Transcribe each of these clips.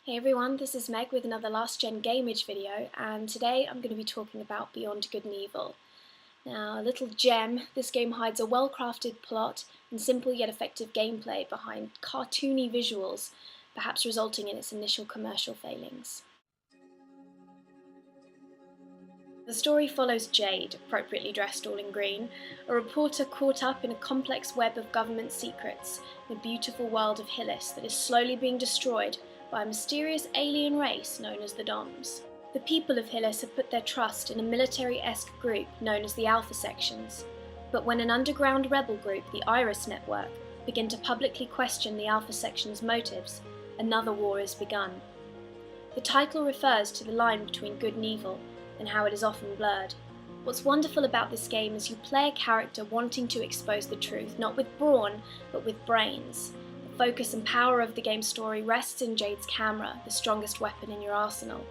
Hey everyone, this is Meg with another Last Gen Gameage video, and today I'm going to be talking about Beyond Good and Evil. Now, a little gem, this game hides a well-crafted plot and simple yet effective gameplay behind cartoony visuals, perhaps resulting in its initial commercial failings. The story follows Jade, appropriately dressed all in green, a reporter caught up in a complex web of government secrets in the beautiful world of Hillis that is slowly being destroyed by a mysterious alien race known as the Doms. The people of Hillis have put their trust in a military-esque group known as the Alpha Sections, but when an underground rebel group, the Iris Network, begin to publicly question the Alpha Section's motives, another war is begun. The title refers to the line between good and evil, and how it is often blurred. What's wonderful about this game is you play a character wanting to expose the truth, not with brawn, but with brains. The focus and power of the game's story rests in Jade's camera, the strongest weapon in your arsenal.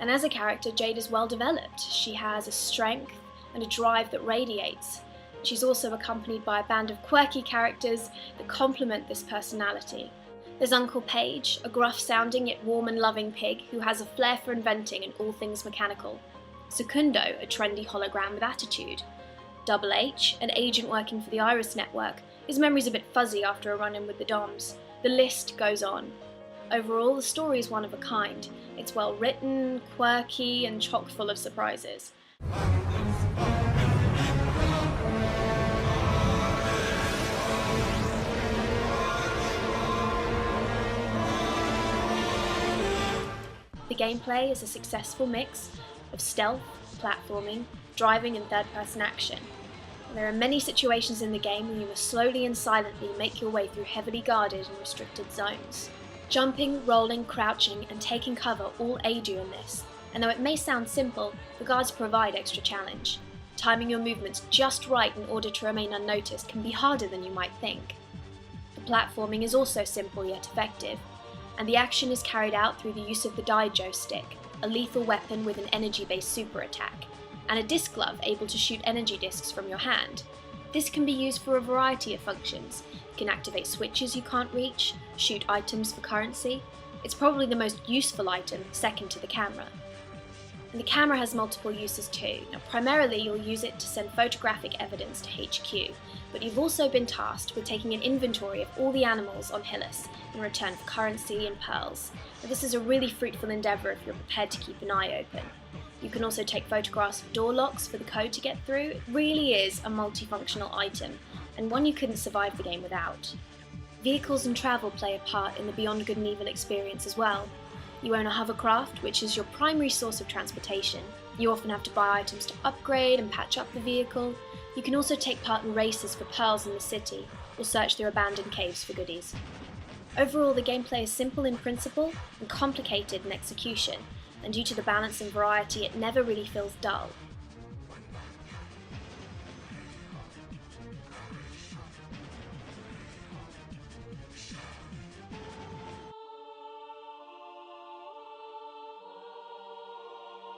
And as a character, Jade is well developed. She has a strength and a drive that radiates. She's also accompanied by a band of quirky characters that complement this personality. There's Uncle Page, a gruff-sounding yet warm and loving pig who has a flair for inventing and all things mechanical. Secundo, a trendy hologram with attitude. Double H, an agent working for the Iris Network. His memory's a bit fuzzy after a run-in with the Doms. The list goes on. Overall, the story is one of a kind. It's well written, quirky, and chock full of surprises. The gameplay is a successful mix of stealth, platforming, driving, and third-person action. There are many situations in the game where you must slowly and silently make your way through heavily guarded and restricted zones. Jumping, rolling, crouching, and taking cover all aid you in this, and though it may sound simple, the guards provide extra challenge. Timing your movements just right in order to remain unnoticed can be harder than you might think. The platforming is also simple yet effective, and the action is carried out through the use of the Daijo stick, a lethal weapon with an energy-based super attack, and a disc glove able to shoot energy discs from your hand. This can be used for a variety of functions. You can activate switches you can't reach, shoot items for currency. It's probably the most useful item, second to the camera. And the camera has multiple uses too. Now, primarily you'll use it to send photographic evidence to HQ, but you've also been tasked with taking an inventory of all the animals on Hillis in return for currency and pearls. Now, this is a really fruitful endeavour if you're prepared to keep an eye open. You can also take photographs of door locks for the code to get through. It really is a multifunctional item, and one you couldn't survive the game without. Vehicles and travel play a part in the Beyond Good and Evil experience as well. You own a hovercraft, which is your primary source of transportation. You often have to buy items to upgrade and patch up the vehicle. You can also take part in races for pearls in the city, or search through abandoned caves for goodies. Overall, the gameplay is simple in principle and complicated in execution, and due to the balance and variety, it never really feels dull.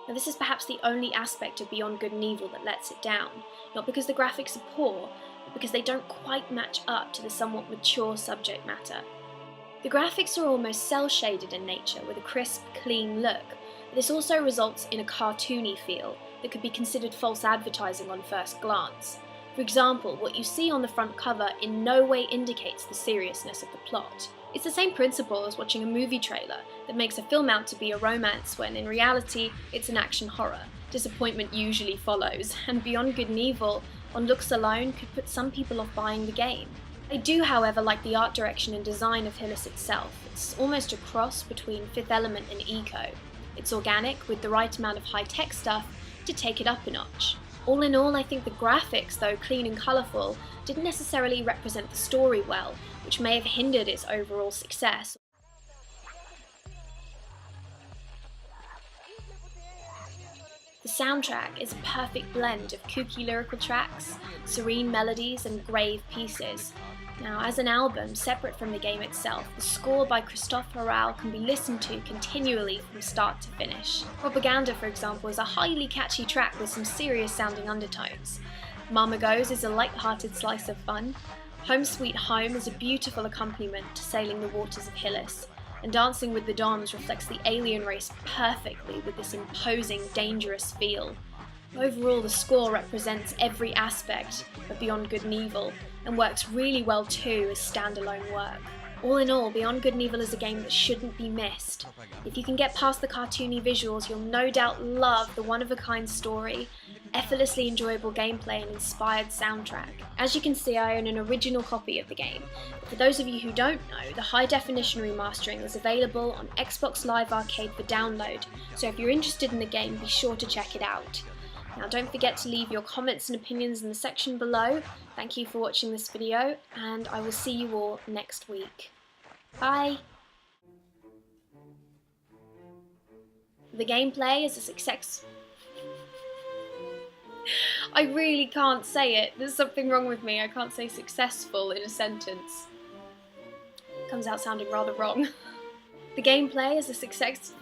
Now, this is perhaps the only aspect of Beyond Good and Evil that lets it down, not because the graphics are poor, but because they don't quite match up to the somewhat mature subject matter. The graphics are almost cel-shaded in nature with a crisp, clean look, but this also results in a cartoony feel that could be considered false advertising on first glance. For example, what you see on the front cover in no way indicates the seriousness of the plot. It's the same principle as watching a movie trailer that makes a film out to be a romance when in reality it's an action horror. Disappointment usually follows, and Beyond Good and Evil, on looks alone, could put some people off buying the game. I do, however, like the art direction and design of Hillis itself. It's almost a cross between Fifth Element and Eco. It's organic, with the right amount of high-tech stuff to take it up a notch. All in all, I think the graphics, though clean and colourful, didn't necessarily represent the story well, which may have hindered its overall success. The soundtrack is a perfect blend of kooky lyrical tracks, serene melodies, and grave pieces. Now, as an album, separate from the game itself, the score by Christophe Herral can be listened to continually from start to finish. Propaganda, for example, is a highly catchy track with some serious sounding undertones. Mama Goes is a light-hearted slice of fun. Home Sweet Home is a beautiful accompaniment to Sailing the Waters of Hillis. and Dancing with the Dons reflects the alien race perfectly with this imposing, dangerous feel. Overall, the score represents every aspect of Beyond Good and Evil, and works really well too as standalone work. All in all, Beyond Good and Evil is a game that shouldn't be missed. If you can get past the cartoony visuals, you'll no doubt love the one-of-a-kind story, effortlessly enjoyable gameplay and inspired soundtrack. As you can see, I own an original copy of the game. For those of you who don't know, the high-definition remastering is available on Xbox Live Arcade for download, so if you're interested in the game, be sure to check it out. Now don't forget to leave your comments and opinions in the section below. Thank you for watching this video, and I will see you all next week. Bye! The gameplay is a success... I really can't say it. There's something wrong with me. I can't say successful in a sentence. It comes out sounding rather wrong. The gameplay is a success...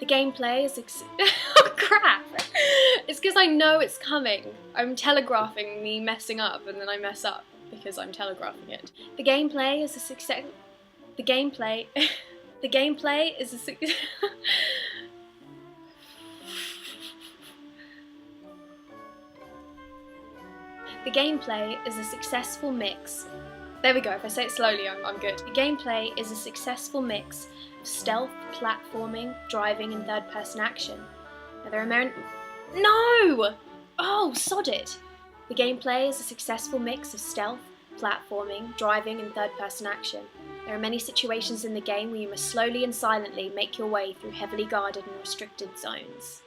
The gameplay is oh crap! It's because I know it's coming. I'm telegraphing me messing up and then I mess up because I'm telegraphing it. The gameplay is a success... The gameplay... The gameplay is a success... The gameplay is a successful mix. There we go, if I say it slowly, I'm good. The gameplay is a successful mix of stealth, platforming, driving, and third-person action. Now there are No! Oh, sod it! The gameplay is a successful mix of stealth, platforming, driving, and third-person action. There are many situations in the game where you must slowly and silently make your way through heavily guarded and restricted zones.